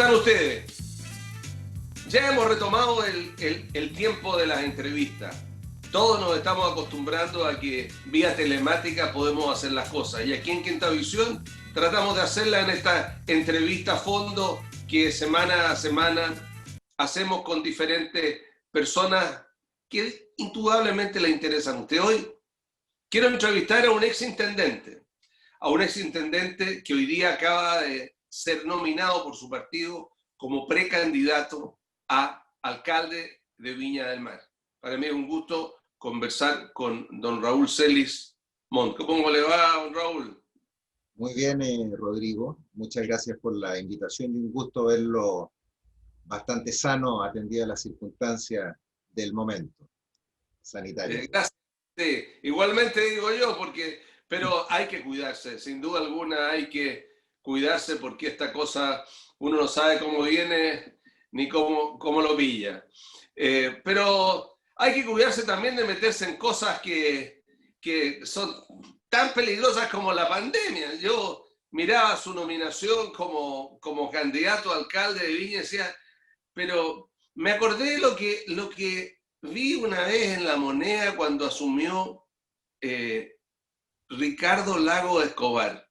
están ustedes? Ya hemos retomado el tiempo de las entrevistas. Todos nos estamos acostumbrando a que vía telemática podemos hacer las cosas. Y aquí en Quinta Visión tratamos de hacerla en esta entrevista a fondo que semana a semana hacemos con diferentes personas que indudablemente le interesan a usted. Hoy quiero entrevistar a un exintendente que hoy día acaba de ser nominado por su partido como precandidato a alcalde de Viña del Mar. Para mí es un gusto conversar con don Raúl Celis Montt. ¿Cómo le va, don Raúl? Muy bien, Rodrigo. Muchas gracias por la invitación y un gusto verlo bastante sano, atendida a las circunstancias del momento sanitario. Gracias. Sí, igualmente digo yo, pero hay que cuidarse, sin duda alguna hay que cuidarse porque esta cosa uno no sabe cómo viene ni cómo lo pilla. Pero hay que cuidarse también de meterse en cosas que son tan peligrosas como la pandemia. Yo miraba su nominación como candidato a alcalde de Viña y decía, pero me acordé de lo que vi una vez en La Moneda cuando asumió Ricardo Lago Escobar,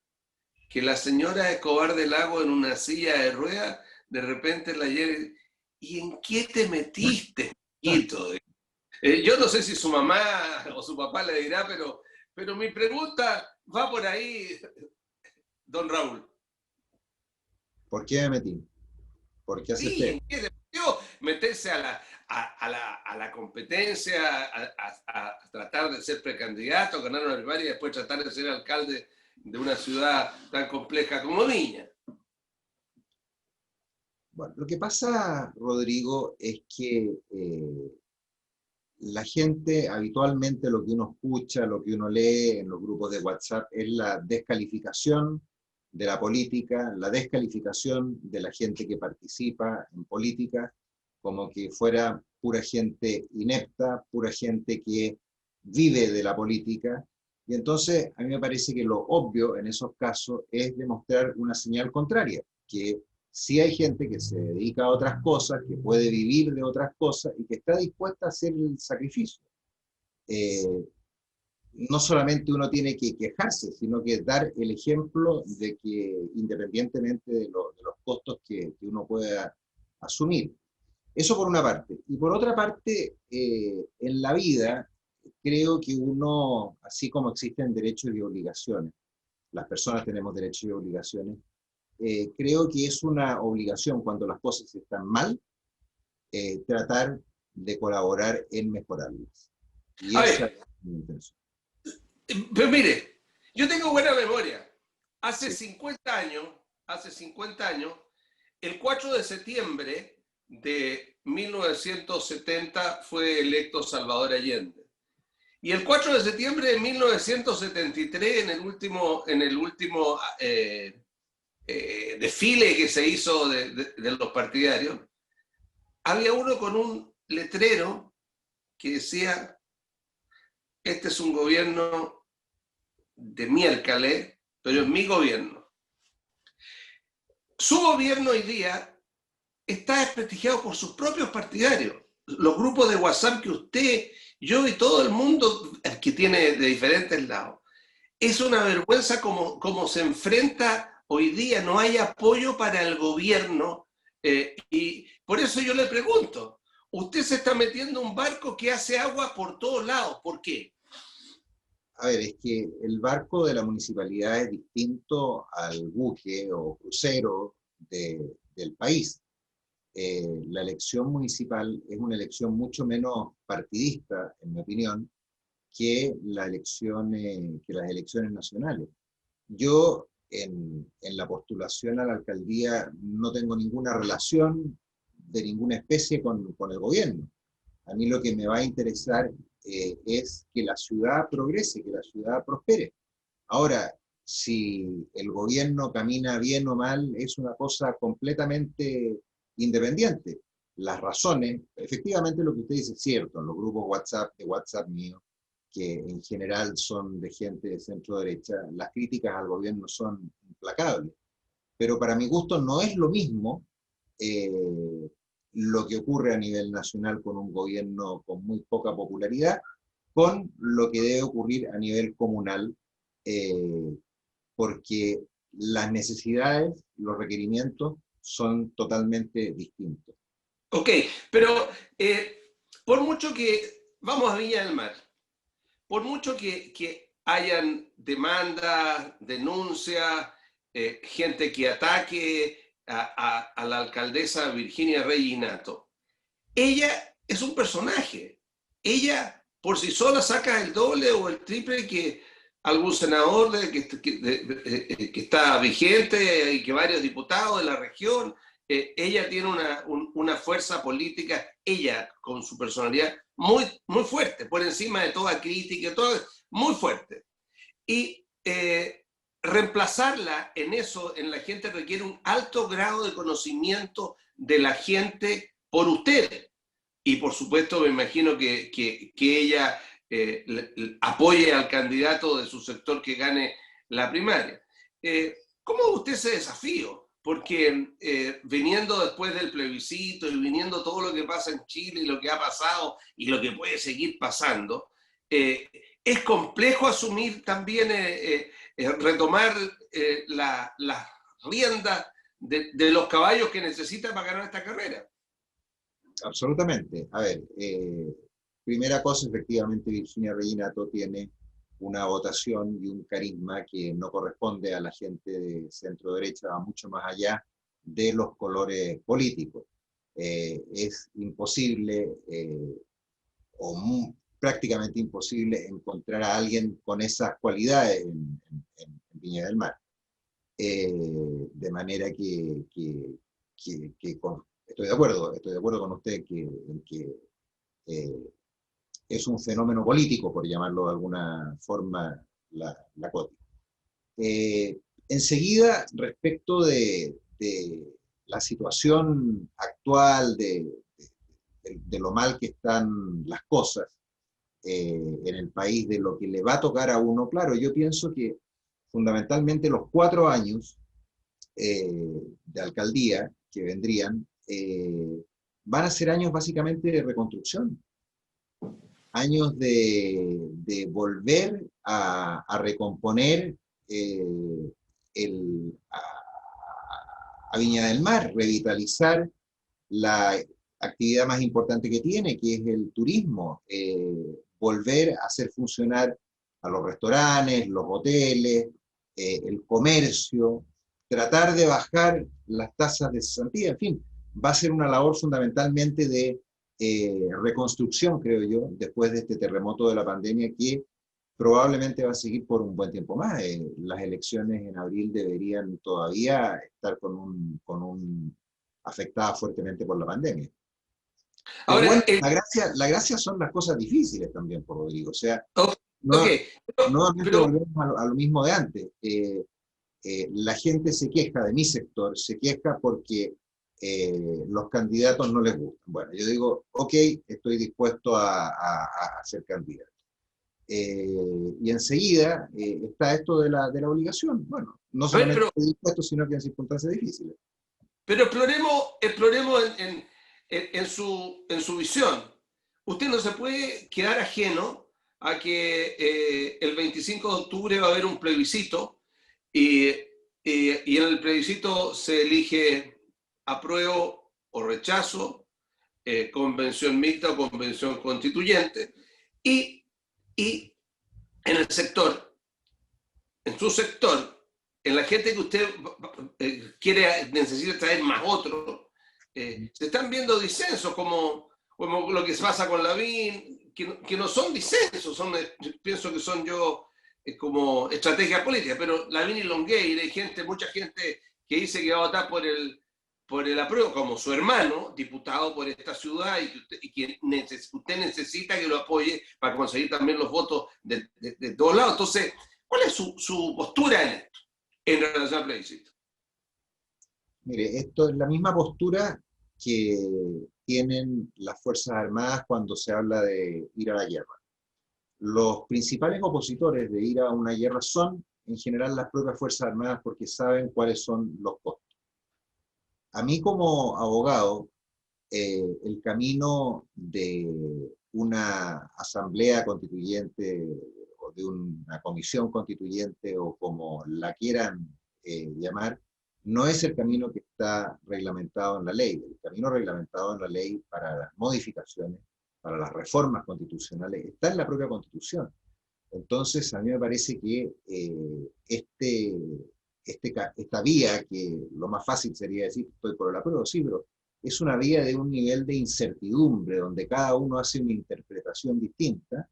que la señora Escobar de Lago en una silla de ruedas, de repente la lleva, ¿y en qué te metiste, hijito? Yo no sé si su mamá o su papá le dirá, pero mi pregunta va por ahí, don Raúl. ¿Por qué me metí? ¿Por qué Sí, acepté? ¿en qué se metió? Meterse a la competencia, a tratar de ser precandidato, ganar una primaria y después tratar de ser alcalde de una ciudad tan compleja como Viña. Bueno, lo que pasa, Rodrigo, es que la gente habitualmente lo que uno escucha, lo que uno lee en los grupos de WhatsApp es la descalificación de la política, la descalificación de la gente que participa en política, como que fuera pura gente inepta, pura gente que vive de la política. Y entonces a mí me parece que lo obvio en esos casos es demostrar una señal contraria, que sí hay gente que se dedica a otras cosas, que puede vivir de otras cosas y que está dispuesta a hacer el sacrificio. Eh, no solamente uno tiene que quejarse, sino que dar el ejemplo de que independientemente de los costos que uno pueda asumir. Eso por una parte. Y por otra parte, en la vida creo que uno, así como existen derechos y obligaciones, las personas tenemos derechos y obligaciones, creo que es una obligación cuando las cosas están mal, tratar de colaborar en mejorarlas. Y A esa es ver, mi intención. pero mire, yo tengo buena memoria. Hace Sí. 50 años, hace 50 años, el 4 de septiembre de 1970 fue electo Salvador Allende. Y el 4 de septiembre de 1973, en el último desfile que se hizo de los partidarios, había uno con un letrero que decía, este es un gobierno de miércoles, pero es mi gobierno. Su gobierno hoy día está desprestigiado por sus propios partidarios. Los grupos de WhatsApp que usted, yo y todo el mundo que tiene de diferentes lados. Es una vergüenza como se enfrenta hoy día. No hay apoyo para el gobierno. Y por eso yo le pregunto, usted se está metiendo en un barco que hace agua por todos lados. ¿Por qué? A ver, es que el barco de la municipalidad es distinto al buque o crucero del país. La elección municipal es una elección mucho menos partidista, en mi opinión, que las elecciones nacionales. Yo en la postulación a la alcaldía no tengo ninguna relación de ninguna especie con el gobierno. A mí lo que me va a interesar es que la ciudad progrese, que la ciudad prospere. Ahora, si el gobierno camina bien o mal, es una cosa completamente independiente. Las razones, efectivamente lo que usted dice es cierto, en los grupos WhatsApp, de WhatsApp mío, que en general son de gente de centro derecha, las críticas al gobierno son implacables. Pero para mi gusto no es lo mismo lo que ocurre a nivel nacional con un gobierno con muy poca popularidad, con lo que debe ocurrir a nivel comunal, porque las necesidades, los requerimientos son totalmente distintos. Ok, pero por mucho que, vamos a Viña del Mar, por mucho que hayan demandas, denuncias, gente que ataque a la alcaldesa Virginia Reginato, ella es un personaje. Ella por sí sola saca el doble o el triple que algún senador que está vigente y que varios diputados de la región. Ella tiene una fuerza política, ella con su personalidad muy, muy fuerte, por encima de toda crítica, todo, muy fuerte. Y reemplazarla en eso, en la gente, requiere un alto grado de conocimiento de la gente por usted. Y por supuesto me imagino que ella apoye al candidato de su sector que gane la primaria. ¿Cómo ve usted ese desafío? Porque viniendo después del plebiscito y viniendo todo lo que pasa en Chile y lo que ha pasado y lo que puede seguir pasando, es complejo asumir también, retomar la rienda de los caballos que necesita para ganar esta carrera. Absolutamente. A ver, primera cosa, efectivamente, Virginia Reginato tiene una votación y un carisma que no corresponde a la gente de centro-derecha, va mucho más allá de los colores políticos. Es imposible, prácticamente imposible, encontrar a alguien con esas cualidades en Viña del Mar. De manera que estoy de acuerdo con usted en que es un fenómeno político, por llamarlo de alguna forma, la COTI. Enseguida, respecto de la situación actual, de lo mal que están las cosas en el país, de lo que le va a tocar a uno, claro, yo pienso que fundamentalmente los 4 años de alcaldía que vendrían van a ser años básicamente de reconstrucción, años de volver a recomponer a Viña del Mar, revitalizar la actividad más importante que tiene, que es el turismo, volver a hacer funcionar a los restaurantes, los hoteles, el comercio, tratar de bajar las tasas de cesantía, en fin, va a ser una labor fundamentalmente de reconstrucción, creo yo, después de este terremoto de la pandemia que probablemente va a seguir por un buen tiempo más. Las elecciones en abril deberían todavía estar afectadas fuertemente por la pandemia. Pero Ahora, bueno, la gracia son las cosas difíciles también, por Rodrigo. O sea, ok, nuevamente pero, volvemos a lo mismo de antes. La gente se queja de mi sector, se queja porque los candidatos no les gustan. Bueno, yo digo, ok, estoy dispuesto a ser candidato. Y enseguida está esto de la obligación. Bueno, no a ver, solamente estoy dispuesto, sino que en circunstancias difíciles. pero exploremos en su visión. Usted no se puede quedar ajeno a que el 25 de octubre va a haber un plebiscito y, y en el plebiscito se elige apruebo o rechazo, convención mixta o convención constituyente, y, y en el sector, en su sector, en la gente que usted necesita traer más otro, se están viendo disensos como lo que se pasa con Lavín, que no son disensos, pienso que son como estrategia política, pero Lavín y Longueira, hay mucha gente que dice que va a votar por el apruebo, como su hermano, diputado por esta ciudad, y que usted necesita que lo apoye para conseguir también los votos de todos lados. Entonces, ¿cuál es su postura en esto, en relación al plebiscito? Mire, esto es la misma postura que tienen las Fuerzas Armadas cuando se habla de ir a la guerra. Los principales opositores de ir a una guerra son, en general, las propias Fuerzas Armadas porque saben cuáles son los costos. a mí como abogado, el camino de una asamblea constituyente o de una comisión constituyente o como la quieran llamar, no es el camino que está reglamentado en la ley. El camino reglamentado en la ley para las modificaciones, para las reformas constitucionales, está en la propia Constitución. Entonces, a mí me parece que esta vía, que lo más fácil sería decir, estoy por el apruebo, sí, pero es una vía de un nivel de incertidumbre, donde cada uno hace una interpretación distinta,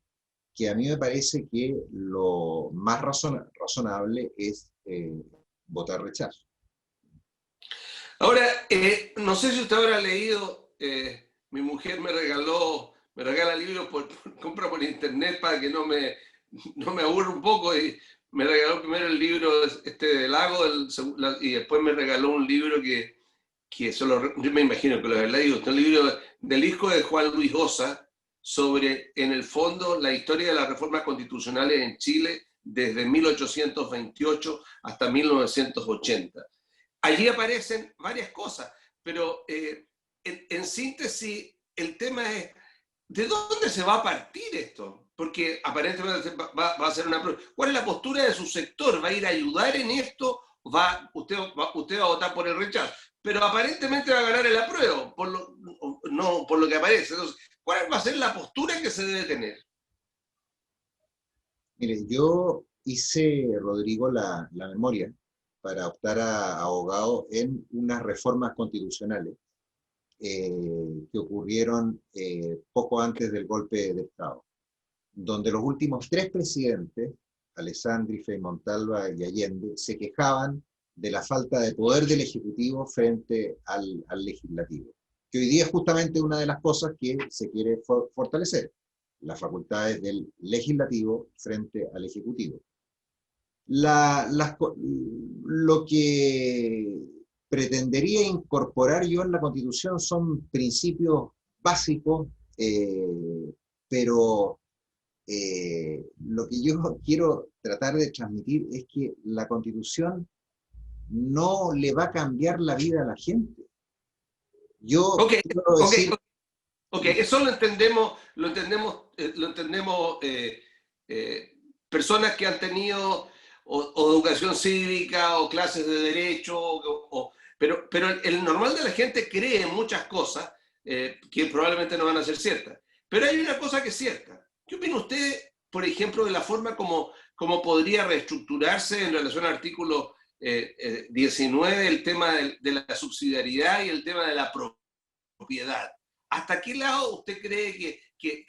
que a mí me parece que lo más razonable es votar rechazo. Ahora, no sé si usted habrá leído, mi mujer me regala libros compra por internet para que no me aburra un poco y me regaló primero el libro de Lago y después me regaló un libro que yo me imagino que lo he leído, un libro del hijo de Juan Luis Osa sobre, en el fondo, la historia de las reformas constitucionales en Chile desde 1828 hasta 1980. Allí aparecen varias cosas, pero en síntesis el tema es, ¿de dónde se va a partir esto? Porque aparentemente va a ser una prueba. ¿Cuál es la postura de su sector? ¿Va a ir a ayudar en esto? ¿Usted va a votar por el rechazo? Pero aparentemente va a ganar el apruebo, no por lo que aparece. Entonces, ¿cuál va a ser la postura que se debe tener? Mire, yo hice, Rodrigo, la memoria para optar a abogado en unas reformas constitucionales que ocurrieron poco antes del golpe de Estado, donde los últimos tres presidentes, Alessandri, Frei Montalva y Allende, se quejaban de la falta de poder del Ejecutivo frente al Legislativo, que hoy día es justamente una de las cosas que se quiere fortalecer, las facultades del Legislativo frente al Ejecutivo. Lo que pretendería incorporar yo en la Constitución son principios básicos, pero lo que yo quiero tratar de transmitir es que la Constitución no le va a cambiar la vida a la gente. Yo Ok, quiero ok, decir, ok, eso lo entendemos personas que han tenido o educación cívica o clases de derecho, pero el normal de la gente cree en muchas cosas que probablemente no van a ser ciertas. Pero hay una cosa que es cierta. ¿Qué opina usted, por ejemplo, de la forma como podría reestructurarse en relación al artículo 19 el tema de la subsidiariedad y el tema de la propiedad? ¿Hasta qué lado usted cree que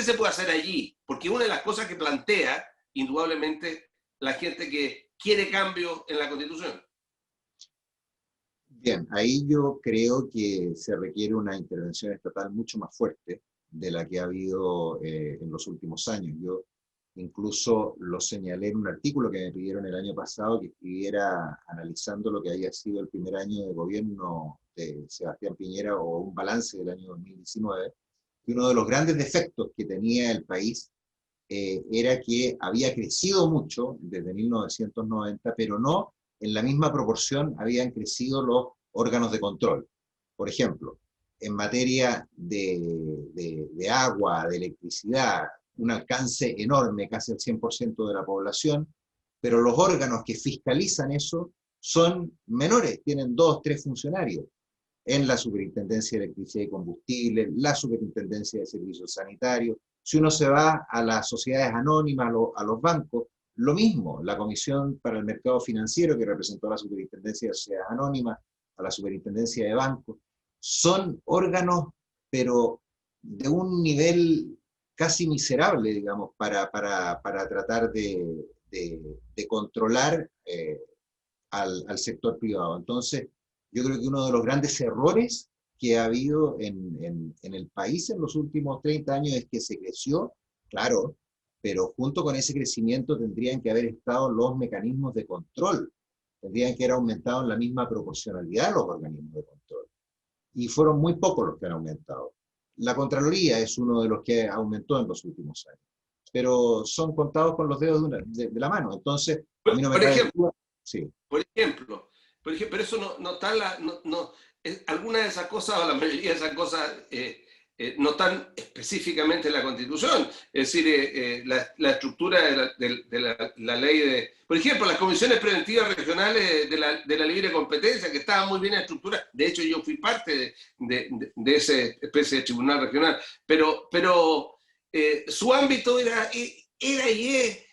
se puede hacer allí? Porque una de las cosas que plantea, indudablemente, la gente que quiere cambio en la Constitución. bien, ahí yo creo que se requiere una intervención estatal mucho más fuerte de la que ha habido en los últimos años. Yo incluso lo señalé en un artículo que me pidieron el año pasado que escribiera analizando lo que había sido el primer año de gobierno de Sebastián Piñera o un balance del año 2019, que uno de los grandes defectos que tenía el país era que había crecido mucho desde 1990, pero no en la misma proporción habían crecido los órganos de control. Por ejemplo, en materia de agua, de electricidad, un alcance enorme, casi el 100% de la población, pero los órganos que fiscalizan eso son menores, tienen 2, 3 funcionarios en la Superintendencia de Electricidad y Combustible, la Superintendencia de Servicios Sanitarios. Si uno se va a las sociedades anónimas, a los bancos, lo mismo, la Comisión para el Mercado Financiero, que representó a la Superintendencia de Sociedades Anónimas, a la Superintendencia de Bancos, son órganos, pero de un nivel casi miserable, digamos, para tratar de controlar al sector privado. Entonces, yo creo que uno de los grandes errores que ha habido en el país en los últimos 30 años es que se creció, claro, pero junto con ese crecimiento tendrían que haber estado los mecanismos de control, tendrían que haber aumentado en la misma proporcionalidad los organismos de control. Y fueron muy pocos los que han aumentado. La Contraloría es uno de los que aumentó en los últimos años, pero son contados con los dedos de la mano. Entonces, a mí no me Por cabe ejemplo, duda. Sí. por ejemplo por ejemplo, pero eso no está algunas de esas cosas, o la mayoría de esas cosas, no están específicamente en la Constitución. Es decir, la estructura la ley de... Por ejemplo, las comisiones preventivas regionales de la libre competencia, que estaban muy bien estructuradas. De hecho, yo fui parte de esa especie de tribunal regional. Pero su ámbito era y es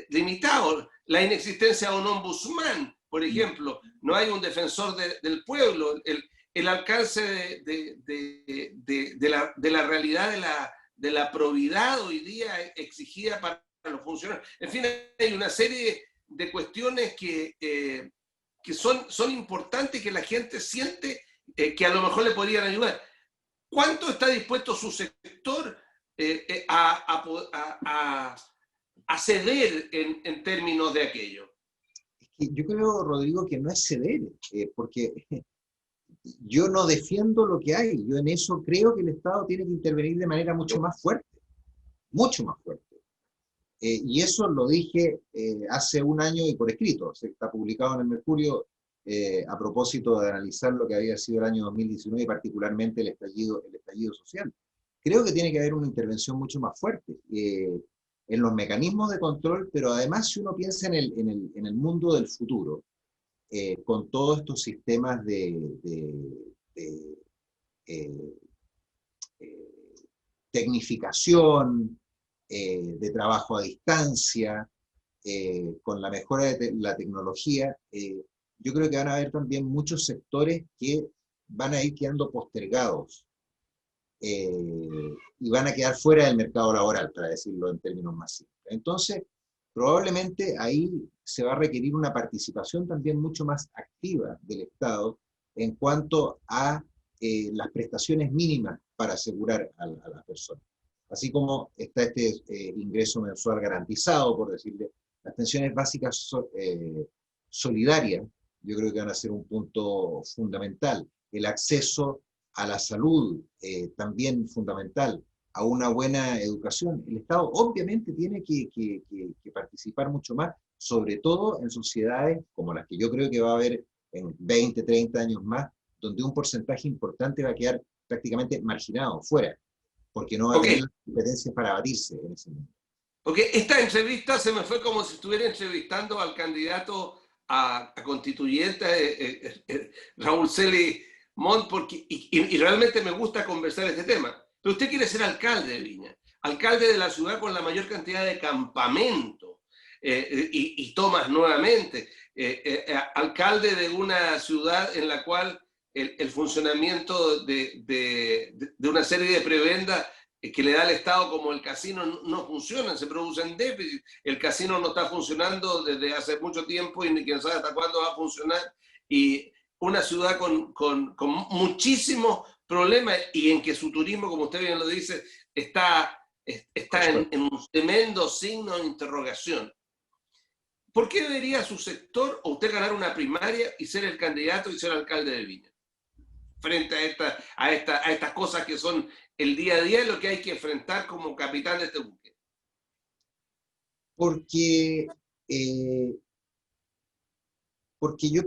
limitado. La inexistencia de un ombudsman, por ejemplo. No hay un defensor del pueblo. El alcance de la realidad de la probidad hoy día exigida para los funcionarios. En fin, hay una serie de cuestiones que son importantes y que la gente siente que a lo mejor le podrían ayudar. ¿Cuánto está dispuesto su sector a ceder en términos de aquello? Es que yo creo, Rodrigo, que no es ceder, porque yo no defiendo lo que hay. Yo en eso creo que el Estado tiene que intervenir de manera mucho más fuerte. Y eso lo dije hace un año y por escrito. Se está publicado en el Mercurio a propósito de analizar lo que había sido el año 2019 y particularmente el estallido social. Creo que tiene que haber una intervención mucho más fuerte en los mecanismos de control, pero además si uno piensa en el mundo del futuro, con todos estos sistemas de eh, tecnificación, de trabajo a distancia, con la mejora de la tecnología, yo creo que van a haber también muchos sectores que van a ir quedando postergados y van a quedar fuera del mercado laboral, para decirlo en términos más simples. Entonces, probablemente ahí se va a requerir una participación también mucho más activa del Estado en cuanto a las prestaciones mínimas para asegurar a las personas. Así como está este ingreso mensual garantizado, por decirle, las pensiones básicas solidarias, yo creo que van a ser un punto fundamental. El acceso a la salud, también fundamental, a una buena educación. El Estado obviamente tiene que participar mucho más, sobre todo en sociedades como las que yo creo que va a haber en 20, 30 años más, donde un porcentaje importante va a quedar prácticamente marginado, fuera, porque no va a Ok, tener las competencias para batirse en ese mundo. porque esta entrevista se me fue como si estuviera entrevistando al candidato a constituyente, Raúl Celi Montt, porque, y realmente me gusta conversar este tema. Pero usted quiere ser alcalde de Viña, alcalde de la ciudad con la mayor cantidad de campamentos y tomas nuevamente, alcalde de una ciudad en la cual el funcionamiento de una serie de prebendas que le da al Estado como el casino no funcionan, se producen déficits. El casino no está funcionando desde hace mucho tiempo y ni quién sabe hasta cuándo va a funcionar. Y una ciudad con muchísimos problemas y en que su turismo, como usted bien lo dice, está en un tremendo signo de interrogación. ¿Por qué debería su sector o usted ganar una primaria y ser el candidato y ser alcalde de Viña? Frente a estas cosas que son el día a día, lo que hay que enfrentar como capitán de este buque. Porque, eh, porque yo,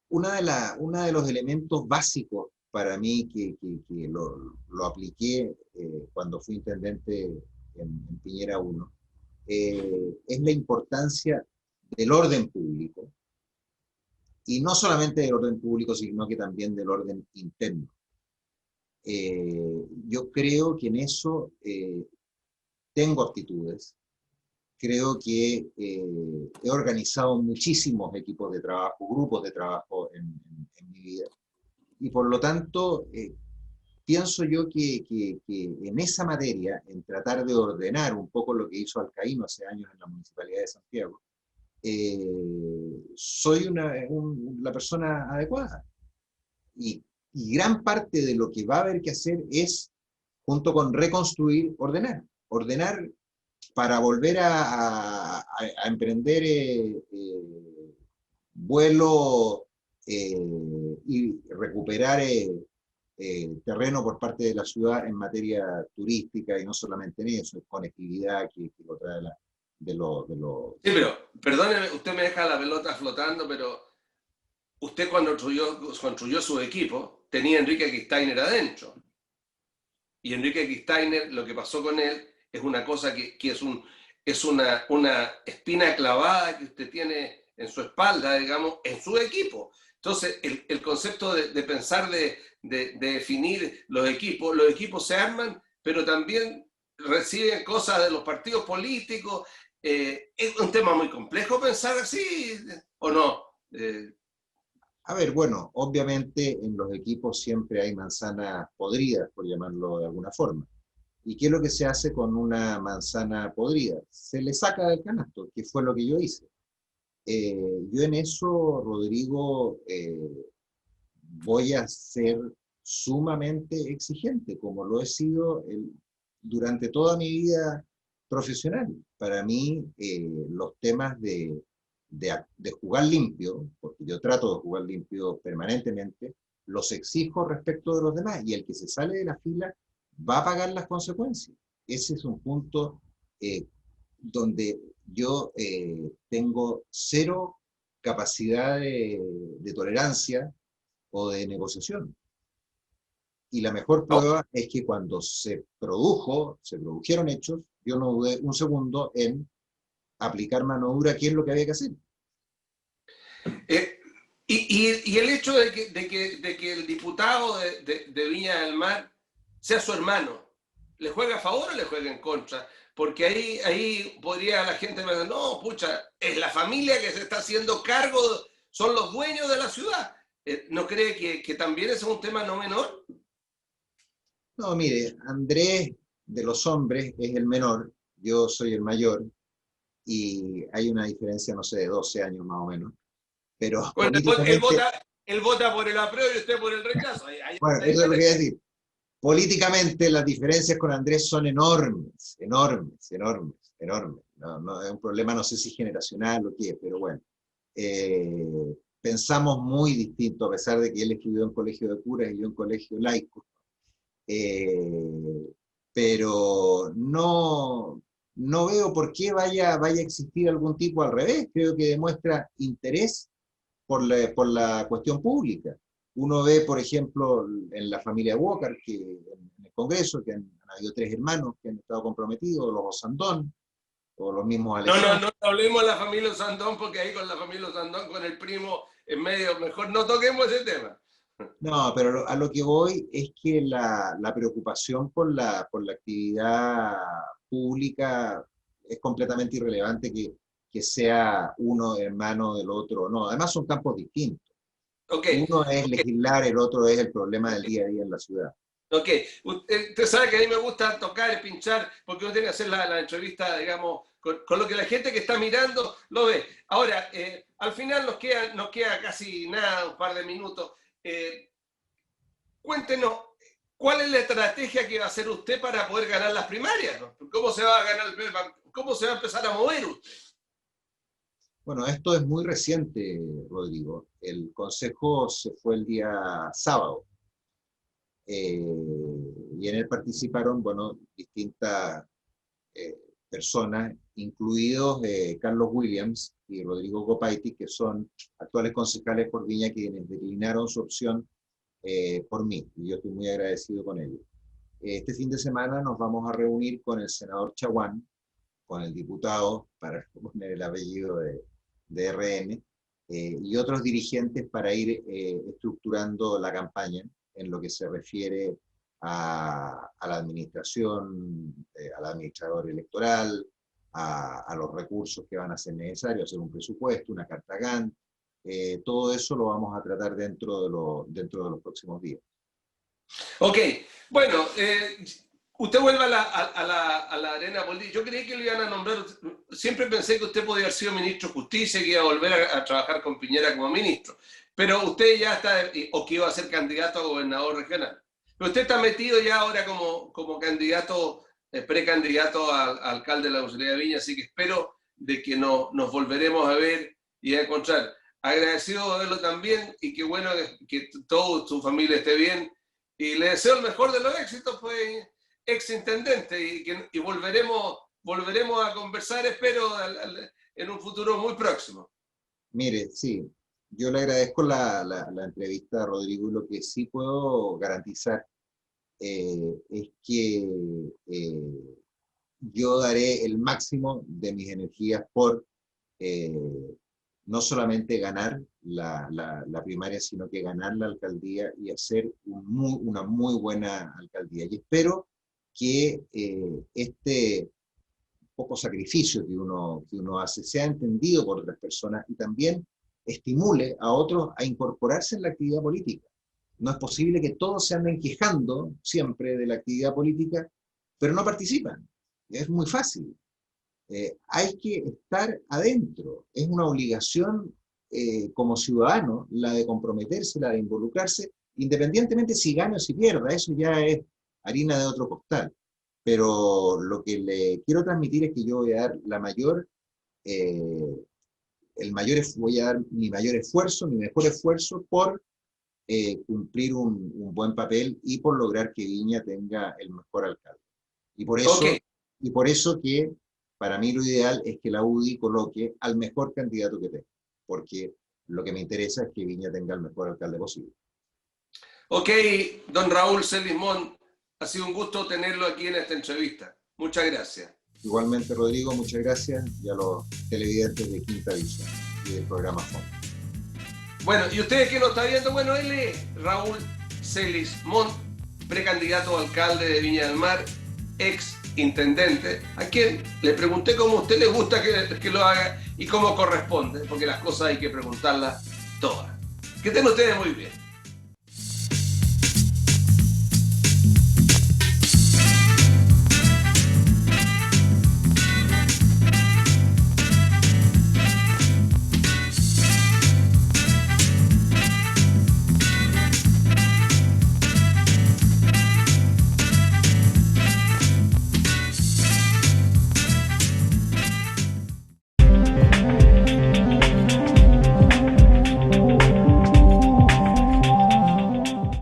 una de los elementos básicos para mí que lo apliqué cuando fui intendente en Piñera 1, es la importancia del orden público, y no solamente del orden público, sino que también del orden interno. Yo creo que en eso tengo aptitudes, creo que he organizado muchísimos equipos de trabajo, grupos de trabajo en mi vida, y por lo tanto pienso yo que en esa materia, en tratar de ordenar un poco lo que hizo Alcaíno hace años en la Municipalidad de Santiago, soy la persona adecuada. Y gran parte de lo que va a haber que hacer es, junto con reconstruir, ordenar para volver a emprender vuelo y recuperar terreno por parte de la ciudad en materia turística, y no solamente en eso, es conectividad que lo trae de lo... Sí, pero perdóneme, usted me deja la pelota flotando, pero usted cuando construyó su equipo tenía a Enrique Kistainer adentro. Y Enrique Kistainer, lo que pasó con él es una cosa que es una espina clavada que usted tiene en su espalda, digamos, en su equipo. Entonces, el concepto de pensar, de definir los equipos se arman, pero también reciben cosas de los partidos políticos. Es un tema muy complejo pensar así, ¿o no? A ver, bueno, obviamente en los equipos siempre hay manzanas podridas, por llamarlo de alguna forma. ¿Y qué es lo que se hace con una manzana podrida? Se le saca del canasto, que fue lo que yo hice. Yo en eso, Rodrigo, voy a ser sumamente exigente, como lo he sido durante toda mi vida profesional. Para mí, los temas de jugar limpio, porque yo trato de jugar limpio permanentemente, los exijo respecto de los demás, y el que se sale de la fila va a pagar las consecuencias. Ese es un punto donde yo tengo cero capacidad de tolerancia o de negociación. Y la mejor prueba es que cuando se produjeron hechos, yo no dudé un segundo en aplicar mano dura, qué es lo que había que hacer. Eh, y el hecho de que el diputado de Viña del Mar sea su hermano, ¿le juega a favor o le juega en contra? Porque ahí podría la gente pensar, no, pucha, es la familia que se está haciendo cargo, son los dueños de la ciudad. ¿No cree que también ese es un tema no menor? No, mire, Andrés de los hombres es el menor, yo soy el mayor, y hay una diferencia, no sé, de 12 años más o menos, pero Bueno, políticamente, él vota por el apruebo y usted por el rechazo. Hay bueno, una eso es lo que voy a diferencia. decir. Políticamente las diferencias con Andrés son enormes, enormes, enormes, enormes. No, no, es un problema, no sé si generacional o qué, pero bueno. Pensamos muy distinto, a pesar de que él estudió en colegio de curas y yo en colegio laico. Eh, pero no veo por qué vaya a existir algún tipo al revés. Creo que demuestra interés por la cuestión pública. Uno ve, por ejemplo, en la familia Walker, que en el Congreso, que han habido 3 hermanos que han estado comprometidos, los Osandón, o los mismos No Alessandro. hablemos de la familia Sandón, porque ahí con la familia Sandón, con el primo en medio, mejor no toquemos ese tema. No, pero a lo que voy es que la preocupación por la actividad pública es completamente irrelevante que sea uno hermano del otro o no. Además son campos distintos. Ok, Uno es ok, legislar, el otro es el problema del día a día en la ciudad. ok. Usted sabe que a mí me gusta tocar y pinchar, porque uno tiene que hacer la entrevista, digamos, con lo que la gente que está mirando lo ve. Ahora, al final nos queda casi nada, un par de minutos. Eh, Cuéntenos, ¿cuál es la estrategia que va a hacer usted para poder ganar las primarias? ¿No? ¿Cómo se va a ganar cómo se va a empezar a mover usted? Bueno, esto es muy reciente, Rodrigo. El consejo se fue el día sábado eh, y en él participaron, bueno, distintas eh, personas, incluidos Carlos Williams y Rodrigo Gopaiti, que son actuales concejales por Viña, quienes declinaron su opción por mí, y yo estoy muy agradecido con ellos. Este fin de semana nos vamos a reunir con el senador Chaguán, con el diputado, para poner el apellido de RN, y otros dirigentes para ir estructurando la campaña en lo que se refiere a la administración, al administrador electoral, a los recursos que van a ser necesarios, hacer un presupuesto, una carta Gantt, todo eso lo vamos a tratar dentro de los próximos días. Ok, bueno, usted vuelve a la arena política. Yo creí que lo iban a nombrar. Siempre pensé que usted podía haber sido ministro de Justicia y que iba a volver a trabajar con Piñera como ministro. Pero usted ya está, o que iba a ser candidato a gobernador regional. Pero usted está metido ya ahora como candidato, precandidato a alcalde de la Municipalidad de Viña, así que espero de que nos volveremos a ver y a encontrar. Agradecido de verlo también y qué bueno que toda su familia esté bien y le deseo el mejor de los éxitos, pues, ex intendente, y volveremos a conversar, espero, en un futuro muy próximo. Mire, sí, Yo le agradezco la entrevista, Rodrigo, y lo que sí puedo garantizar es que yo daré el máximo de mis energías por eh, no solamente ganar la primaria, sino que ganar la alcaldía y hacer una muy buena alcaldía. Y espero que este poco sacrificio que uno hace sea entendido por otras personas y también estimule a otros a incorporarse en la actividad política. No es posible que todos se anden quejando siempre de la actividad política, pero no participan. Es muy fácil. Hay que estar adentro. Es una obligación como ciudadano la de comprometerse, la de involucrarse, independientemente si gana o si pierda. Eso ya es harina de otro costal. Pero lo que le quiero transmitir es que yo voy a dar eh, voy a dar mi mayor esfuerzo, mi mejor esfuerzo por cumplir un buen papel y por lograr que Viña tenga el mejor alcalde. Y por Ok, eso, y por eso que para mí lo ideal es que la UDI coloque al mejor candidato que tenga, porque lo que me interesa es que Viña tenga el mejor alcalde posible. ok, don Raúl Celismón, ha sido un gusto tenerlo aquí en esta entrevista. Muchas gracias. Igualmente, Rodrigo, muchas gracias y a los televidentes de Quinta Visión y del programa Fondo. Bueno, y ustedes que lo están viendo, bueno, él es Raúl Celismón, precandidato a alcalde de Viña del Mar, ex intendente, a quien le pregunté cómo a usted le gusta que lo haga y cómo corresponde, porque las cosas hay que preguntarlas todas. Que estén ustedes muy bien.